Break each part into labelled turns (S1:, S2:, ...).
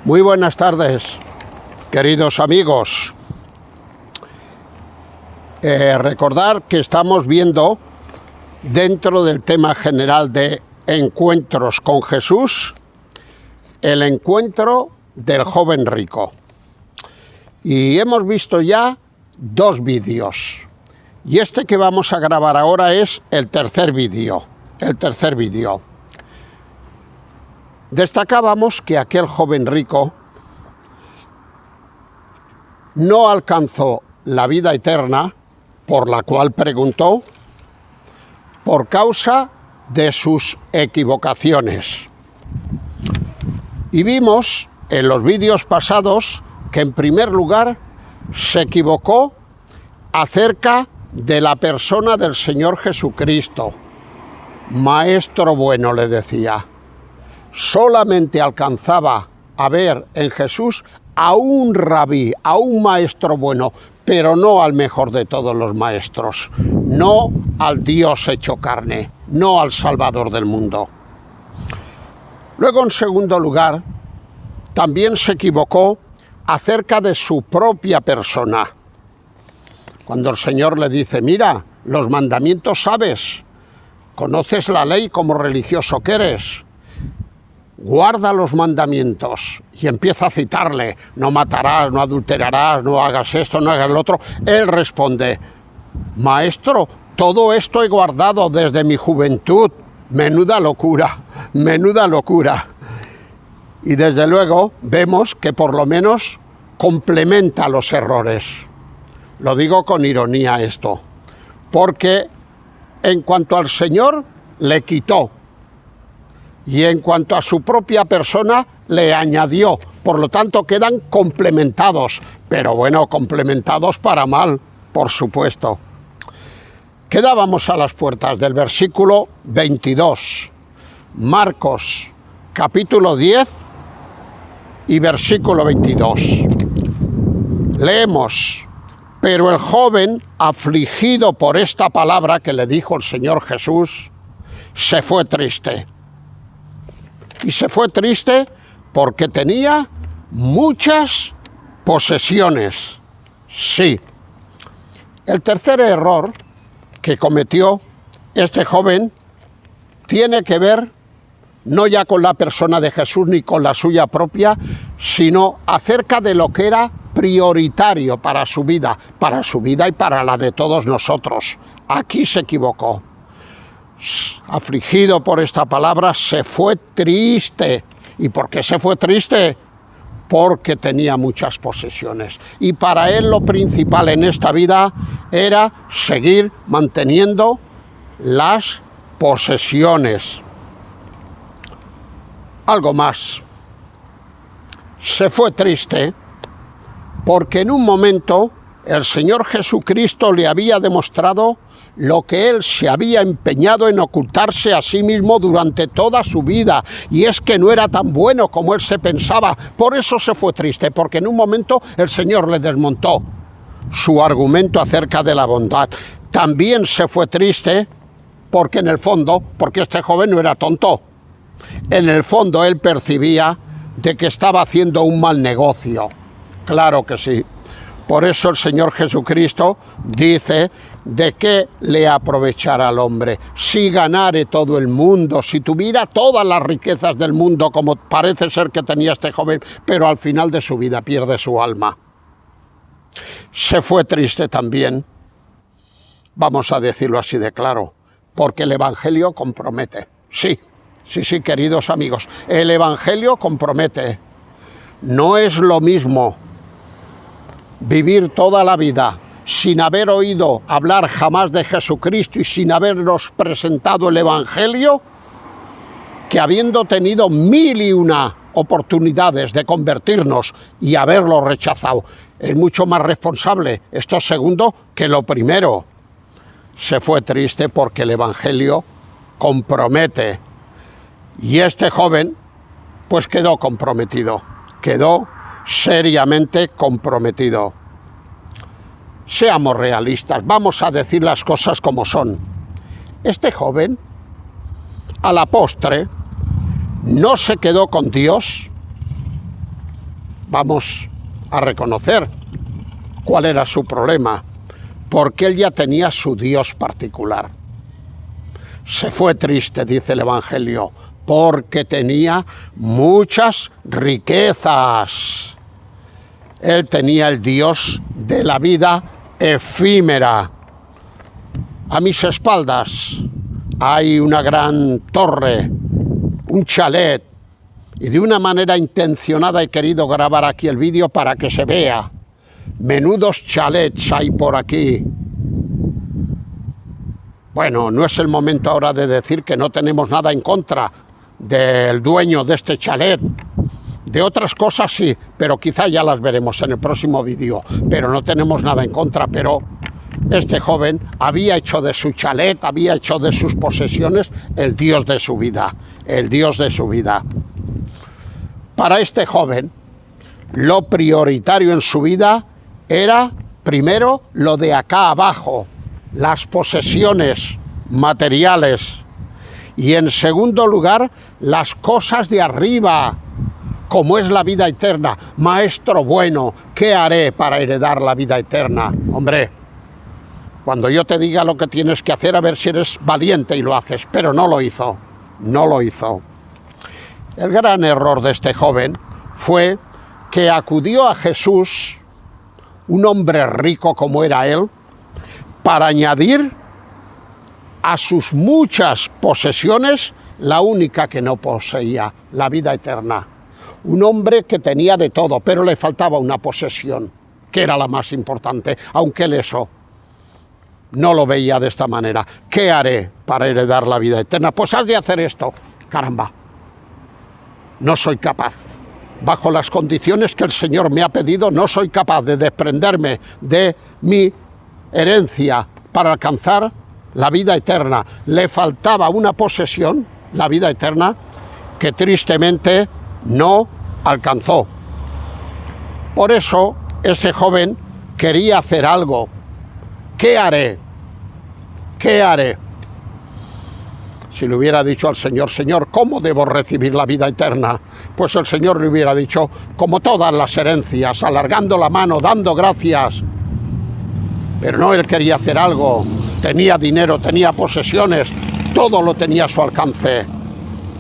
S1: Muy buenas tardes, queridos amigos. Recordar que estamos viendo, dentro del tema general de encuentros con Jesús, el encuentro del joven rico. Y hemos visto ya 2 vídeos. Y este que vamos a grabar ahora es el tercer vídeo. Destacábamos que aquel joven rico no alcanzó la vida eterna, por la cual preguntó, por causa de sus equivocaciones. Y vimos en los vídeos pasados que, en primer lugar, se equivocó acerca de la persona del Señor Jesucristo. Maestro bueno, le decía. Solamente alcanzaba a ver en Jesús a un rabí, a un maestro bueno, pero no al mejor de todos los maestros, no al Dios hecho carne, no al Salvador del mundo. Luego, en segundo lugar, también se equivocó acerca de su propia persona. Cuando el Señor le dice, mira, los mandamientos sabes, conoces la ley como religioso que eres, guarda los mandamientos, y empieza a citarle, no matarás, no adulterarás, no hagas esto, no hagas lo otro. Él responde, maestro, todo esto he guardado desde mi juventud. Menuda locura, menuda locura. Y desde luego vemos que por lo menos complementa los errores. Lo digo con ironía esto, porque en cuanto al Señor le quitó, y en cuanto a su propia persona le añadió. Por lo tanto, quedan complementados, pero bueno, complementados para mal, por supuesto. Quedábamos a las puertas del versículo 22, Marcos capítulo 10 y versículo 22. Leemos, pero el joven, afligido por esta palabra que le dijo el Señor Jesús, se fue triste. Y se fue triste porque tenía muchas posesiones. Sí. El tercer error que cometió este joven tiene que ver no ya con la persona de Jesús ni con la suya propia, sino acerca de lo que era prioritario para su vida y para la de todos nosotros. Aquí se equivocó. Afligido por esta palabra, se fue triste. ¿Y por qué se fue triste? Porque tenía muchas posesiones. Y para él lo principal en esta vida era seguir manteniendo las posesiones. Algo más. Se fue triste porque en un momento el Señor Jesucristo le había demostrado lo que él se había empeñado en ocultarse a sí mismo durante toda su vida, y es que no era tan bueno como él se pensaba. Por eso se fue triste, porque en un momento el Señor le desmontó su argumento acerca de la bondad. También se fue triste porque en el fondo, porque este joven no era tonto, en el fondo él percibía de que estaba haciendo un mal negocio. Claro que sí. Por eso el Señor Jesucristo dice, ¿de qué le aprovechará al hombre si ganare todo el mundo, si tuviera todas las riquezas del mundo, como parece ser que tenía este joven, pero al final de su vida pierde su alma? Se fue triste también, vamos a decirlo así de claro, porque el Evangelio compromete. Sí, queridos amigos, el Evangelio compromete. No es lo mismo vivir toda la vida sin haber oído hablar jamás de Jesucristo y sin habernos presentado el Evangelio, que habiendo tenido 1001 oportunidades de convertirnos y haberlo rechazado. Es mucho más responsable esto segundo que lo primero. Se fue triste porque el Evangelio compromete. Y este joven pues quedó comprometido, quedó seriamente comprometido. Seamos realistas, vamos a decir las cosas como son. Este joven, a la postre, no se quedó con Dios, vamos a reconocer cuál era su problema, porque él ya tenía su Dios particular. Se fue triste, dice el Evangelio, porque tenía muchas riquezas. Él tenía el Dios de la vida efímera. A mis espaldas hay una gran torre, un chalet, y de una manera intencionada he querido grabar aquí el vídeo para que se vea. Menudos chalets hay por aquí. Bueno, no es el momento ahora de decir que no tenemos nada en contra del dueño de este chalet. De otras cosas sí, pero quizá ya las veremos en el próximo vídeo. Pero no tenemos nada en contra, pero este joven había hecho de su chalet, había hecho de sus posesiones el Dios de su vida, el Dios de su vida. Para este joven, lo prioritario en su vida era, primero, lo de acá abajo, las posesiones materiales, y en segundo lugar, las cosas de arriba, como es la vida eterna. Maestro bueno, ¿qué haré para heredar la vida eterna? Hombre, cuando yo te diga lo que tienes que hacer, a ver si eres valiente y lo haces, pero no lo hizo, no lo hizo. El gran error de este joven fue que acudió a Jesús, un hombre rico como era él, para añadir a sus muchas posesiones la única que no poseía, la vida eterna. Un hombre que tenía de todo, pero le faltaba una posesión, que era la más importante, aunque él eso no lo veía de esta manera. ¿Qué haré para heredar la vida eterna? Pues has de hacer esto. Caramba, no soy capaz. Bajo las condiciones que el Señor me ha pedido, no soy capaz de desprenderme de mi herencia para alcanzar la vida eterna. Le faltaba una posesión, la vida eterna, que tristemente no alcanzó. Por eso ese joven quería hacer algo. ¿Qué haré? ¿Qué haré? Si le hubiera dicho al Señor, Señor, ¿cómo debo recibir la vida eterna? Pues el Señor le hubiera dicho, como todas las herencias, alargando la mano, dando gracias. Pero no, él quería hacer algo. Tenía dinero, tenía posesiones, todo lo tenía a su alcance.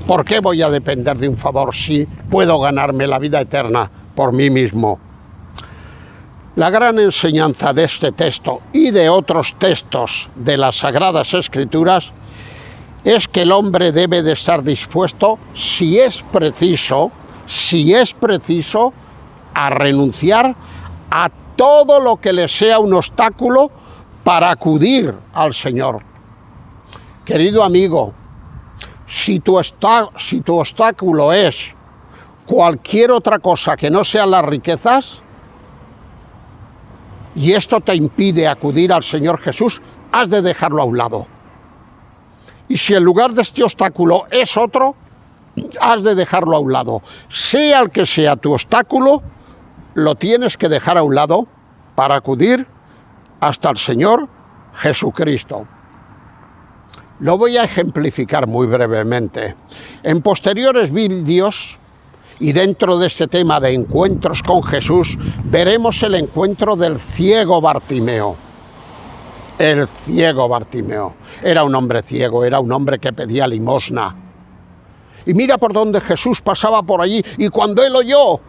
S1: ¿Por qué voy a depender de un favor si puedo ganarme la vida eterna por mí mismo? La gran enseñanza de este texto y de otros textos de las Sagradas Escrituras es que el hombre debe de estar dispuesto, si es preciso, a renunciar a todo lo que le sea un obstáculo para acudir al Señor. Querido amigo, si tu obstáculo es cualquier otra cosa que no sean las riquezas, y esto te impide acudir al Señor Jesús, has de dejarlo a un lado. Y si el lugar de este obstáculo es otro, has de dejarlo a un lado. Sea el que sea tu obstáculo, lo tienes que dejar a un lado para acudir hasta el Señor Jesucristo. Lo voy a ejemplificar muy brevemente. En posteriores vídeos y dentro de este tema de encuentros con Jesús, veremos el encuentro del ciego Bartimeo. El ciego Bartimeo. Era un hombre ciego, era un hombre que pedía limosna. Y mira por dónde Jesús pasaba por allí, y cuando él oyó,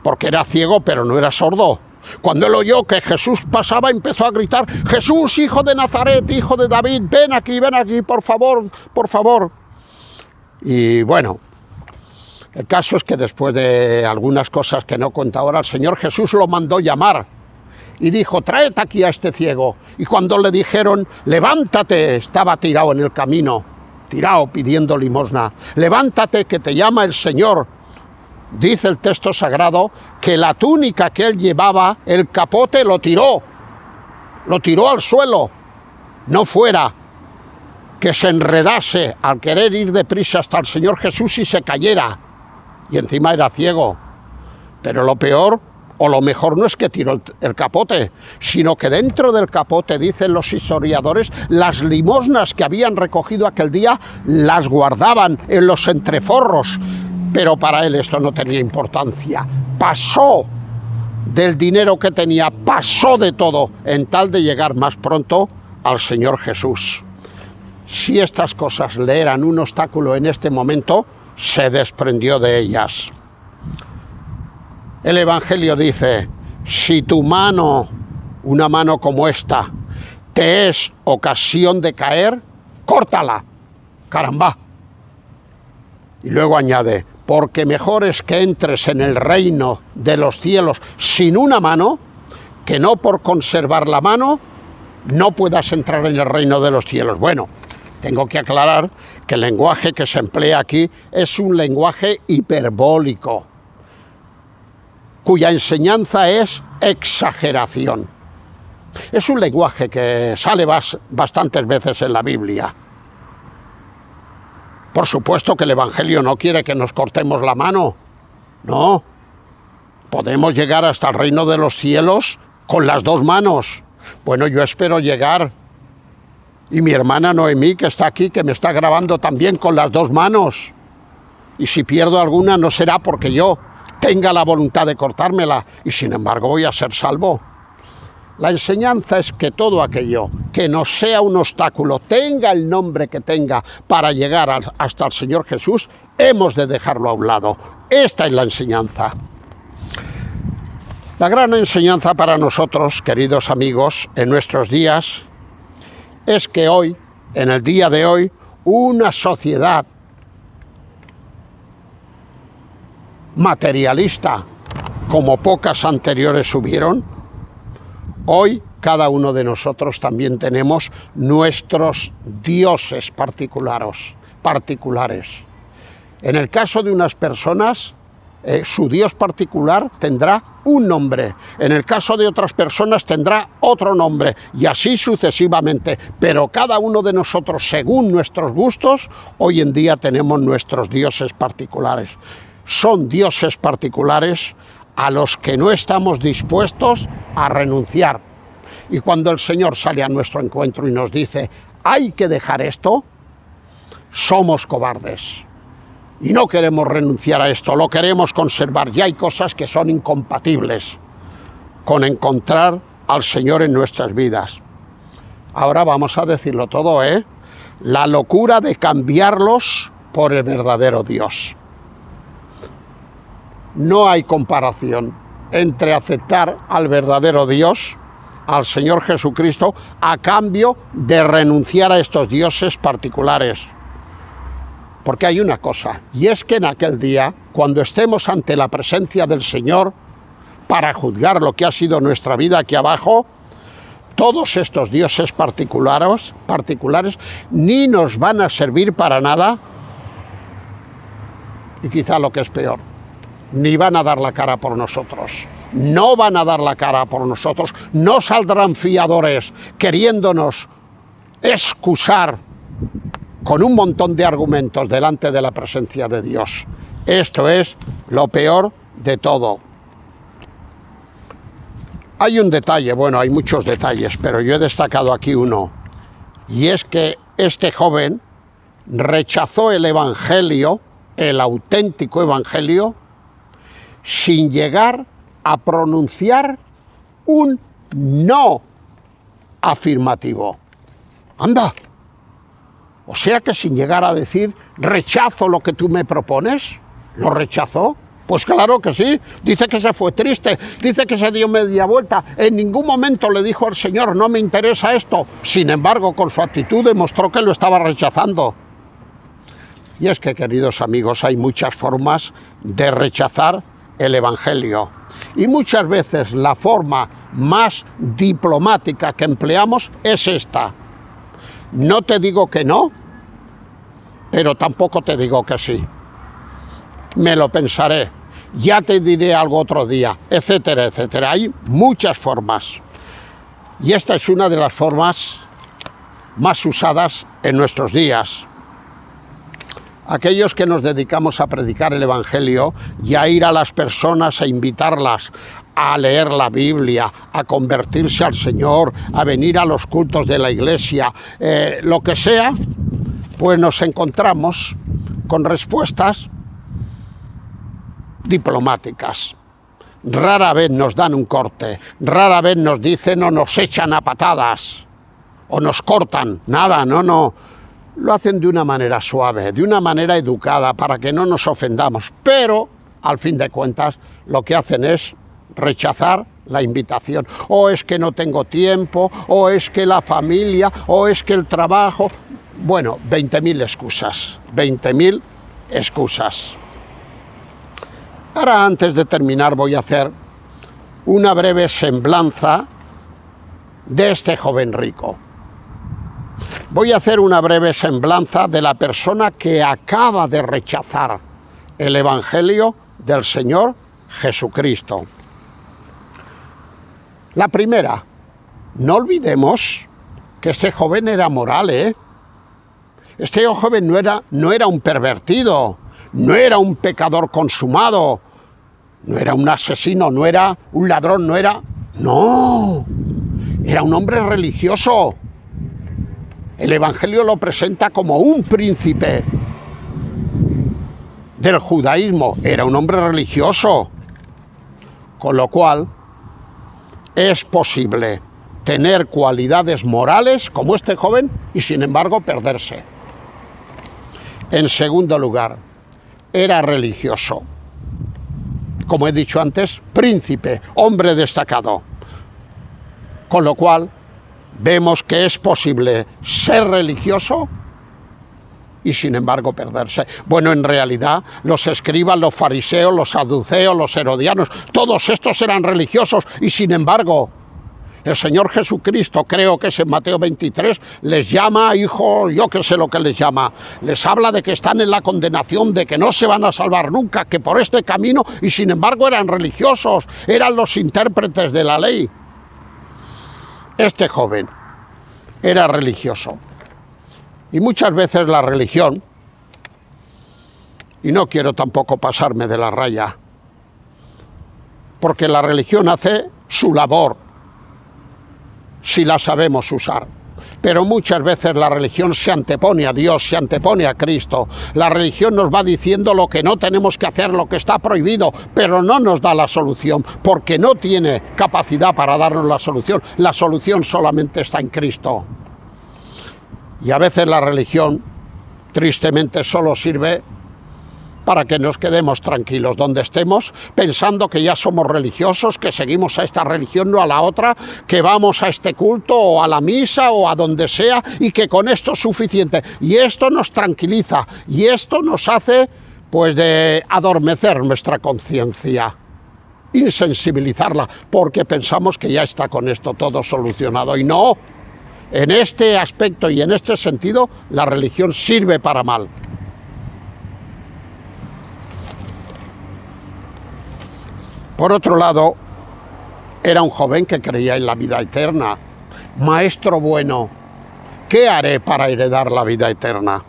S1: porque era ciego pero no era sordo, cuando él oyó que Jesús pasaba, empezó a gritar, Jesús, hijo de Nazaret, hijo de David, ven aquí, por favor, por favor. Y bueno, el caso es que después de algunas cosas que no cuento ahora, el Señor Jesús lo mandó llamar y dijo, tráete aquí a este ciego. Y cuando le dijeron, levántate, estaba tirado en el camino, tirado pidiendo limosna, levántate que te llama el Señor. Dice el texto sagrado que la túnica que él llevaba, el capote, lo tiró al suelo, no fuera que se enredase al querer ir deprisa hasta el Señor Jesús y se cayera. Y encima era ciego. Pero lo peor, o lo mejor, no es que tiró el capote, sino que dentro del capote, dicen los historiadores, las limosnas que habían recogido aquel día las guardaban en los entreforros. Pero para él esto no tenía importancia. pasó del dinero que tenía, pasó de todo, en tal de llegar más pronto al Señor Jesús. Si estas cosas le eran un obstáculo en este momento, se desprendió de ellas. El Evangelio dice, si tu mano, una mano como esta, te es ocasión de caer, córtala, caramba. Y luego añade, porque mejor es que entres en el reino de los cielos sin una mano, que no por conservar la mano no puedas entrar en el reino de los cielos. Bueno, tengo que aclarar que el lenguaje que se emplea aquí es un lenguaje hiperbólico, cuya enseñanza es exageración. Es un lenguaje que sale bastantes veces en la Biblia. Por supuesto que el Evangelio no quiere que nos cortemos la mano. No. Podemos llegar hasta el reino de los cielos con las dos manos. Bueno, yo espero llegar. Y mi hermana Noemí, que está aquí, que me está grabando también con las dos manos. Y si pierdo alguna no será porque yo tenga la voluntad de cortármela. Y sin embargo voy a ser salvo. La enseñanza es que todo aquello que nos sea un obstáculo, tenga el nombre que tenga, para llegar hasta el Señor Jesús, hemos de dejarlo a un lado. Esta es la enseñanza. La gran enseñanza para nosotros, queridos amigos, en nuestros días, es que hoy, en el día de hoy, una sociedad materialista, como pocas anteriores hubieron, hoy cada uno de nosotros también tenemos nuestros dioses particulares. En el caso de unas personas, su dios particular tendrá un nombre. En el caso de otras personas tendrá otro nombre. Y así sucesivamente. Pero cada uno de nosotros, según nuestros gustos, hoy en día tenemos nuestros dioses particulares. Son dioses particulares a los que no estamos dispuestos a renunciar. Y cuando el Señor sale a nuestro encuentro y nos dice, hay que dejar esto, somos cobardes. Y no queremos renunciar a esto, lo queremos conservar. Y hay cosas que son incompatibles con encontrar al Señor en nuestras vidas. Ahora vamos a decirlo todo, ¿eh? La locura de cambiarlos por el verdadero Dios. No hay comparación entre aceptar al verdadero Dios, al Señor Jesucristo, a cambio de renunciar a estos dioses particulares. Porque hay una cosa, y es que en aquel día, cuando estemos ante la presencia del Señor, para juzgar lo que ha sido nuestra vida aquí abajo, todos estos dioses particulares ni nos van a servir para nada, y quizá lo que es peor, ni van a dar la cara por nosotros. No van a dar la cara por nosotros. No saldrán fiadores queriéndonos excusar con un montón de argumentos delante de la presencia de Dios. Esto es lo peor de todo. Hay un detalle, bueno, hay muchos detalles, pero yo he destacado aquí uno. Y es que este joven rechazó el Evangelio, el auténtico Evangelio, sin llegar a pronunciar un no afirmativo. Anda. O sea que sin llegar a decir, rechazo lo que tú me propones, ¿lo rechazó? Pues claro que sí. Dice que se fue triste, dice que se dio media vuelta. En ningún momento le dijo al Señor, no me interesa esto. Sin embargo, con su actitud demostró que lo estaba rechazando. Y es que, queridos amigos, hay muchas formas de rechazar el Evangelio. Y muchas veces la forma más diplomática que empleamos es esta. No te digo que no, pero tampoco te digo que sí. Me lo pensaré, ya te diré algo otro día, etcétera, etcétera. Hay muchas formas. Y esta es una de las formas más usadas en nuestros días. Aquellos que nos dedicamos a predicar el Evangelio y a ir a las personas a invitarlas a leer la Biblia, a convertirse al Señor, a venir a los cultos de la iglesia, lo que sea, pues nos encontramos con respuestas diplomáticas. rara vez nos dan un corte, rara vez nos dicen o nos echan a patadas o nos cortan, nada, no. Lo hacen de una manera suave, de una manera educada, para que no nos ofendamos, pero al fin de cuentas lo que hacen es rechazar la invitación. O es que no tengo tiempo, o es que la familia, o es que el trabajo. Bueno, 20.000 excusas, 20.000 excusas. Ahora, antes de terminar, voy a hacer una breve semblanza de este joven rico. Voy a hacer una breve semblanza de la persona que acaba de rechazar el Evangelio del Señor Jesucristo. La primera, no olvidemos que este joven era moral, Este joven no era un pervertido, no era un pecador consumado, no era un asesino, no era un ladrón, no, era un hombre religioso. El Evangelio lo presenta como un príncipe del judaísmo, era un hombre religioso, con lo cual es posible tener cualidades morales como este joven y sin embargo perderse. En segundo lugar, era religioso. Como he dicho antes, príncipe, hombre destacado. Con lo cual, vemos que es posible ser religioso y sin embargo perderse. Bueno, en realidad, los escribas, los fariseos, los saduceos, los herodianos, todos estos eran religiosos y sin embargo, el Señor Jesucristo, creo que es en Mateo 23, les llama hijos, yo qué sé lo que les llama, les habla de que están en la condenación, de que no se van a salvar nunca, que por este camino, y sin embargo eran religiosos, eran los intérpretes de la ley. Este joven era religioso. Y muchas veces la religión, y no quiero tampoco pasarme de la raya, porque la religión hace su labor, si la sabemos usar. Pero muchas veces la religión se antepone a Dios, se antepone a Cristo. La religión nos va diciendo lo que no tenemos que hacer, lo que está prohibido, pero no nos da la solución, porque no tiene capacidad para darnos la solución. La solución solamente está en Cristo. Y a veces la religión, tristemente, solo sirve para que nos quedemos tranquilos donde estemos, pensando que ya somos religiosos, que seguimos a esta religión, no a la otra, que vamos a este culto o a la misa o a donde sea y que con esto es suficiente. Y esto nos tranquiliza y esto nos hace, pues, de adormecer nuestra conciencia, insensibilizarla, porque pensamos que ya está con esto todo solucionado. Y no, en este aspecto y en este sentido, la religión sirve para mal. Por otro lado, era un joven que creía en la vida eterna. Maestro bueno, ¿qué haré para heredar la vida eterna?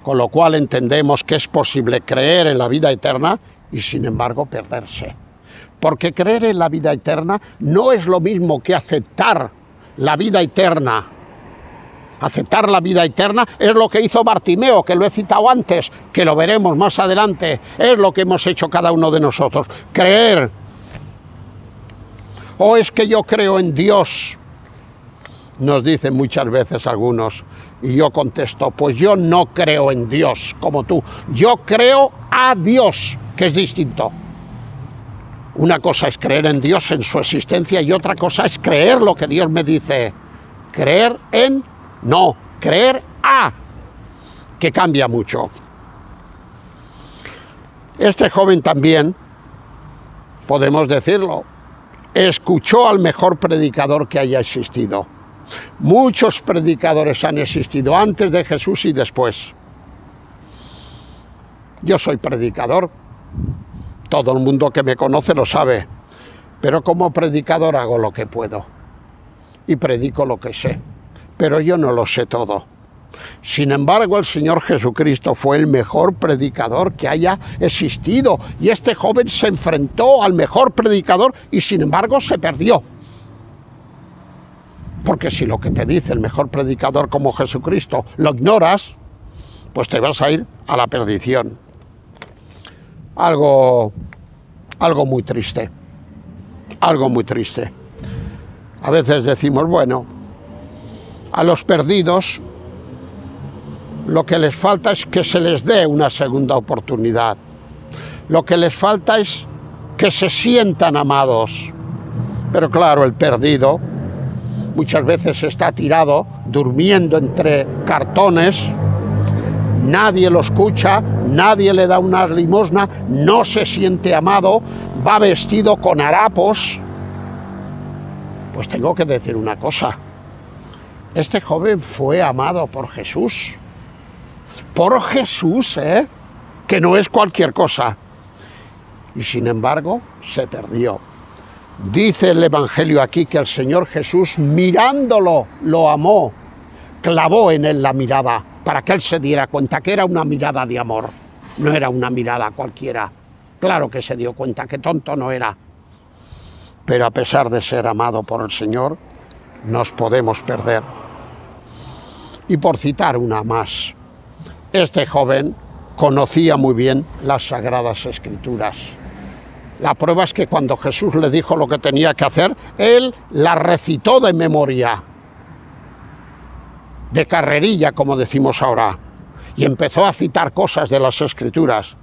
S1: Con lo cual entendemos que es posible creer en la vida eterna y sin embargo perderse. Porque creer en la vida eterna no es lo mismo que aceptar la vida eterna. Aceptar la vida eterna es lo que hizo Bartimeo, que lo he citado antes, que lo veremos más adelante. Es lo que hemos hecho cada uno de nosotros. Creer. O es que yo creo en Dios, nos dicen muchas veces algunos. Y yo contesto, pues yo no creo en Dios como tú. Yo creo a Dios, que es distinto. Una cosa es creer en Dios, en su existencia, y otra cosa es creer lo que Dios me dice. Creer en... No, creer a, que cambia mucho. Este joven también, podemos decirlo, escuchó al mejor predicador que haya existido. Muchos predicadores han existido antes de Jesús y después. Yo soy predicador, todo el mundo que me conoce lo sabe, pero como predicador hago lo que puedo y predico lo que sé. Pero yo no lo sé todo. Sin embargo, el Señor Jesucristo fue el mejor predicador que haya existido. Y este joven se enfrentó al mejor predicador y sin embargo se perdió. Porque si lo que te dice el mejor predicador como Jesucristo lo ignoras, pues te vas a ir a la perdición. Algo muy triste. Algo muy triste. A veces decimos, bueno, a los perdidos lo que les falta es que se les dé una segunda oportunidad. Lo que les falta es que se sientan amados. Pero claro, el perdido muchas veces está tirado, durmiendo entre cartones, nadie lo escucha, nadie le da una limosna, no se siente amado, va vestido con harapos. Pues tengo que decir una cosa, este joven fue amado por Jesús, que no es cualquier cosa, y sin embargo se perdió. Dice el Evangelio aquí que el Señor Jesús, mirándolo, lo amó, clavó en él la mirada para que él se diera cuenta que era una mirada de amor, no era una mirada cualquiera. Claro que se dio cuenta que tonto no era, pero a pesar de ser amado por el Señor, nos podemos perder. Y por citar una más, este joven conocía muy bien las Sagradas Escrituras. La prueba es que cuando Jesús le dijo lo que tenía que hacer, él la recitó de memoria, de carrerilla, como decimos ahora, y empezó a citar cosas de las Escrituras,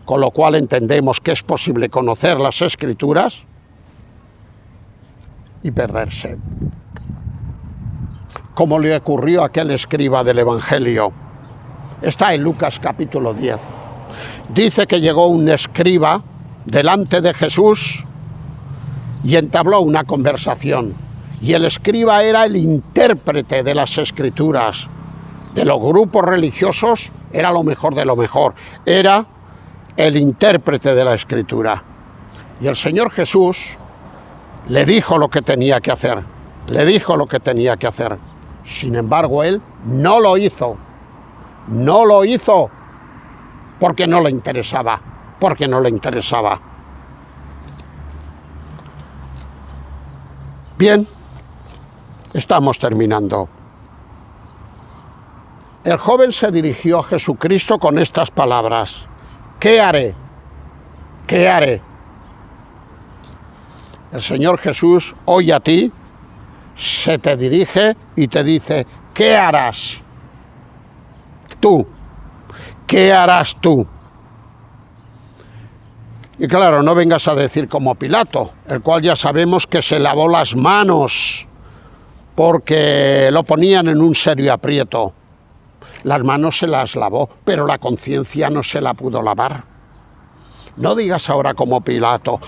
S1: con lo cual entendemos que es posible conocer las Escrituras y perderse. Como le ocurrió a aquel escriba del Evangelio. Está en Lucas capítulo 10. Dice que llegó un escriba delante de Jesús y entabló una conversación. Y el escriba era el intérprete de las Escrituras. De los grupos religiosos era lo mejor de lo mejor. Era el intérprete de la Escritura. Y el Señor Jesús le dijo lo que tenía que hacer. Le dijo lo que tenía que hacer. Sin embargo, él no lo hizo. No lo hizo porque no le interesaba. Porque no le interesaba. Bien, estamos terminando. El joven se dirigió a Jesucristo con estas palabras: ¿qué haré? ¿Qué haré? El Señor Jesús, hoy a ti, se te dirige y te dice: ¿qué harás tú? ¿Qué harás tú? Y claro, no vengas a decir como Pilato, el cual ya sabemos que se lavó las manos porque lo ponían en un serio aprieto. Las manos se las lavó, pero la conciencia no se la pudo lavar. No digas ahora como Pilato: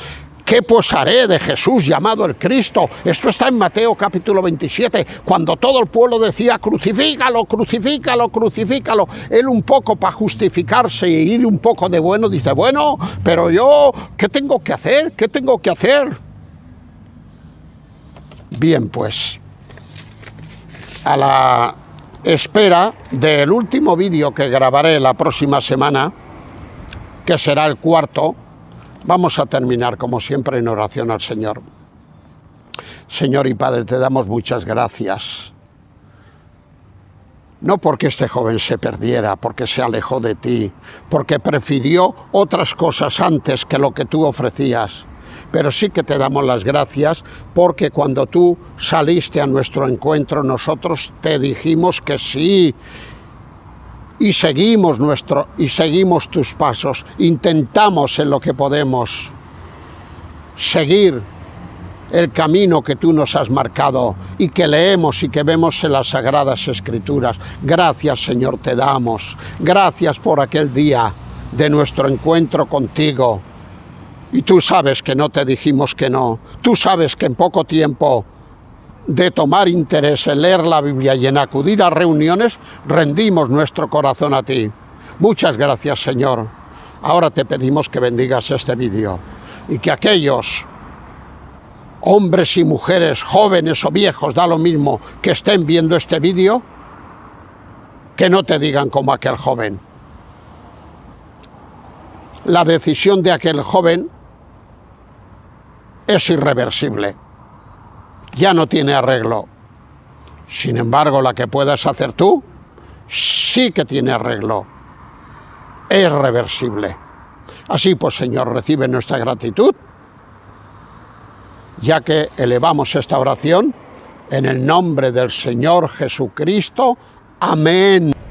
S1: ¿qué pues haré de Jesús llamado el Cristo? Esto está en Mateo capítulo 27, cuando todo el pueblo decía: crucifícalo, crucifícalo, crucifícalo. Él, un poco para justificarse e ir un poco de bueno, dice: bueno, pero yo, ¿qué tengo que hacer? ¿Qué tengo que hacer? Bien, pues, a la espera del último vídeo que grabaré la próxima semana, que será el cuarto, vamos a terminar, como siempre, en oración al Señor. Señor y Padre, te damos muchas gracias. No porque este joven se perdiera, porque se alejó de ti, porque prefirió otras cosas antes que lo que tú ofrecías. Pero sí que te damos las gracias porque cuando tú saliste a nuestro encuentro, nosotros te dijimos que sí. Y seguimos tus pasos, intentamos en lo que podemos seguir el camino que tú nos has marcado y que leemos y que vemos en las Sagradas Escrituras. Gracias, Señor, te damos. Gracias por aquel día de nuestro encuentro contigo. Y tú sabes que no te dijimos que no. Tú sabes que en poco tiempo de tomar interés en leer la Biblia y en acudir a reuniones, rendimos nuestro corazón a ti. Muchas gracias, Señor. Ahora te pedimos que bendigas este vídeo y que aquellos hombres y mujeres, jóvenes o viejos, da lo mismo, que estén viendo este vídeo, que no te digan como aquel joven. La decisión de aquel joven es irreversible. Ya no tiene arreglo. Sin embargo, la que puedas hacer tú, sí que tiene arreglo. Es reversible. Así pues, Señor, recibe nuestra gratitud ya que elevamos esta oración en el nombre del Señor Jesucristo. Amén.